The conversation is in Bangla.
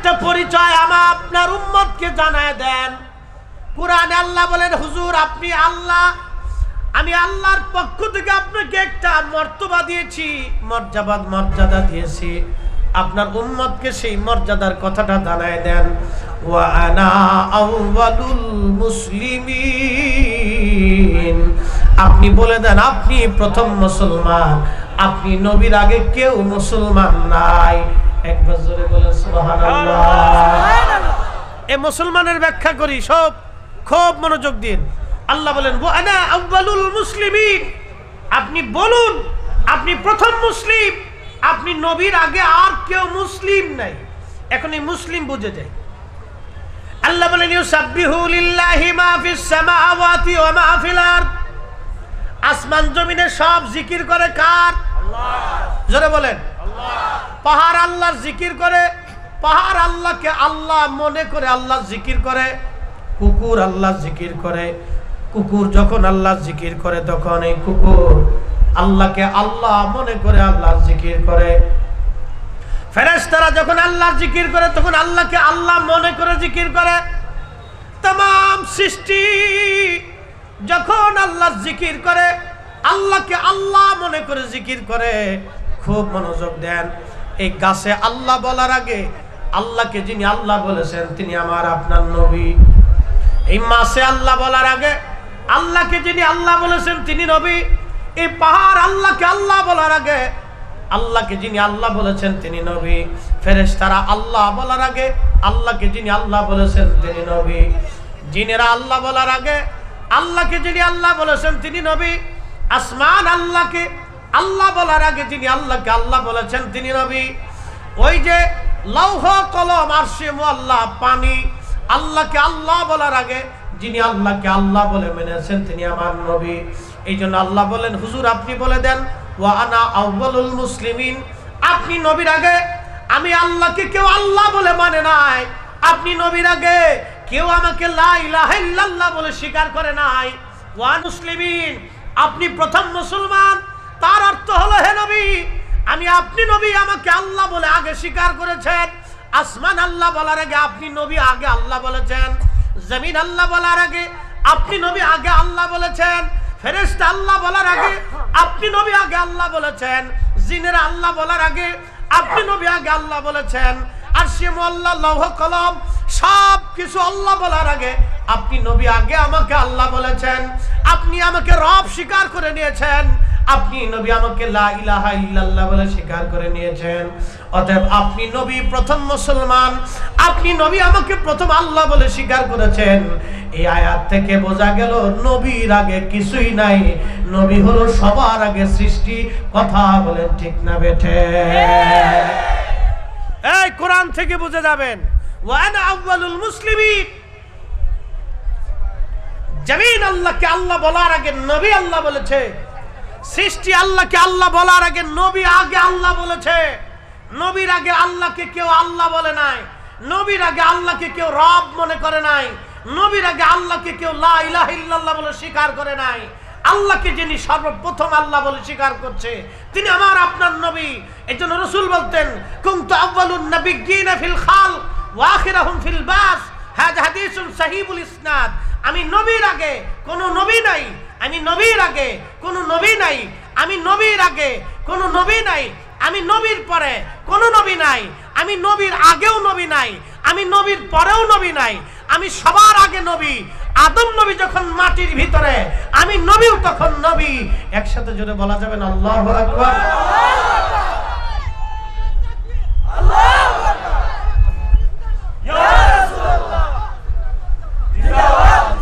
একটা পরিচয় আপনার উম্মতকে জানায় দেন। কুরআনে আল্লাহ বলেন, হুজুর আপনি আল্লাহ, আমি আল্লাহর পক্ষ থেকে আপনাকে একটা মর্তবা দিয়েছি, মর্যাদা দিয়েছি। আপনার উম্মতকে সেই মর্যাদার কথাটা জানায় দেন। ওয়া আনা আউয়ালুল মুসলিমিন, আপনি বলে দেন আপনি প্রথম মুসলমান, আপনি নবীর আগে কেউ মুসলমান নাই। একবার জোরে বলেন সুবহানাল্লাহ। এই মুসলমানের ব্যাখ্যা করি, সব খুব মনোযোগ দিন। আল্লাহ বলেন ওয়া আনা আউয়ালুল মুসলিমিন, আপনি বলুন আপনি প্রথম মুসলিম, আপনি নবীর আগে আর কেউ মুসলিম নাই। এখন এই মুসলিম বুঝে যায়। আল্লাহ বলেন ইউসাব্বিহু লিল্লাহি মা ফিস সামাওয়াতি ওয়া মা ফিল আরদ, আসমান জমিনে সব জিকির করে কার? আল্লাহ। জোরে বলেন আল্লাহ। পাহাড় আল্লাহর জিকির করে, পাহাড় আল্লাহকে আল্লাহ মনে করে আল্লাহ জিকির করে। কুকুর আল্লাহ জিকির করে, কুকুর যখন আল্লাহ জিকির করে তখন এই কুকুর আল্লাহকে আল্লাহ মনে করে আল্লাহ জিকির করে। ফেরেশতারা যখন আল্লাহ জিকির করে তখন আল্লাহকে আল্লাহ মনে করে জিকির করে। तमाम সৃষ্টি যখন আল্লাহ জিকির করে, আল্লাহকে আল্লাহ মনে করে জিকির করে। খুব মনোযোগ দেন। এই গাছে আল্লাহ বলার আগে আল্লাহকে যিনি আল্লাহ বলেছেন তিনি আমার আপনার নবী। এই মাছে আল্লাহ বলার আগে আল্লাহকে যিনি আল্লাহ বলেছেন তিনি নবী। এই পাহাড় আল্লাহকে আল্লাহ বলার আগে আল্লাহকে যিনি আল্লাহ বলেছেন তিনি নবী। ফেরেশতারা আল্লাহ বলার আগে আল্লাহকে যিনি আল্লাহ বলেছেন তিনি নবী। জিনেরা আল্লাহ বলার আগে আল্লাহকে যিনি আল্লাহ বলেছেন তিনি নবী। আসমান আল্লাহকে আল্লাহ বলার আগে যিনি আল্লাহকে আল্লাহ বলেছেন তিনি নবী। ওই যে লৌহ কলম আরশে মুআল্লাহ পানি, আল্লাহকে আল্লাহ বলার আগে যিনি আল্লাহকে আল্লাহ বলে মেনেছেন তিনি আমার নবী। এই জন্য আল্লাহ বলেন হুজুর আপনি বলে দেন ওয়া আনা আউয়ালুল মুসলিমিন, আপনি নবীর আগে আমি আল্লাহকে কেউ আল্লাহ বলে মানে নাই। আপনি নবীর আগে কেউ আমাকে লা ইলাহা ইল্লাল্লাহ বলে স্বীকার করে নাই। ওয়া মুসলিমিন, আপনি প্রথম মুসলমান। তার অর্থ হলো হে নবী, আমি আপনি নবী, আমাকে আল্লাহ বলে আগে স্বীকার করেছেন। আসমান আল্লাহ বলার আগে আপনি নবী আগে আল্লাহ বলেছেন। জমিন আল্লাহ বলার আগে আপনি নবী আগে আল্লাহ বলেছেন। ফেরেশতা আল্লাহ বলার আগে আপনি নবী আগে আল্লাহ বলেছেন। জিনেরা আল্লাহ বলার আগে আপনি নবী আগে আল্লাহ বলেছেন। আরশে মুআল্লাহ লৌহ কলম সব কিছু আল্লাহ বলার আগে আপনি নবী আগে আমাকে আল্লাহ বলেছেন। আপনি আমাকে রব স্বীকার করে নিয়েছেন। আপনি নবী আমাকে লা ইলাহা ইল্লাল্লাহ বলে স্বীকার করে নিয়েছেন। অতএব আপনি নবী প্রথম মুসলমান, আপনি নবী আমাকে প্রথম আল্লাহ বলে স্বীকার করেছেন। এই আয়াত থেকে বোঝা গেল নবীর আগে কিছুই নাই, নবী হলো সবার আগে সৃষ্টি। কথা বলেন ঠিক না বেঠে? এই কোরআন থেকে বুঝে যাবেন ওয়া আনা আউয়ালুল মুসলিমিন। জমিন আল্লাহকে আল্লাহ বলার আগে নবী আল্লাহ বলেছে। সৃষ্টি আল্লাহকে আল্লাহ বলার আগে নবী আগে আল্লাহ বলেছে। নবীর আগে আল্লাহকে কেউ আল্লাহ বলে নাই। নবীর আগে আল্লাহকে কেউ রব মনে করে নাই। নবীর আগে আল্লাহকে কেউ লা ইলাহা ইল্লাল্লাহ বলে স্বীকার করে নাই। আল্লাহকে যিনি সর্বপ্রথম আল্লাহ বলে স্বীকার করছে তিনি আমার আপনার নবী। এজন্য রাসূল বলতেন কুনতু আউয়ালুন নাবিয়্যিনা ফিল খালক ওয়া আখিরুহুম ফিল বাস। হাযা হাদিসুন সহিহুল ইসনাদ। আমি নবীর আগে কোনো নবী নাই, আমি নবীর আগে কোনো নবী নাই, আমি নবীর আগে কোনো নবী নাই, আমি নবীর পরে কোনো নবী নাই, আমি নবীর আগেও নবী নাই, আমি নবীর পরেও নবী নাই, আমি সবার আগে নবী। আদম নবী যখন মাটির ভিতরে, আমি নবীও তখন নবী। একসাথে জোরে বলা যাবে না আল্লাহু আকবার।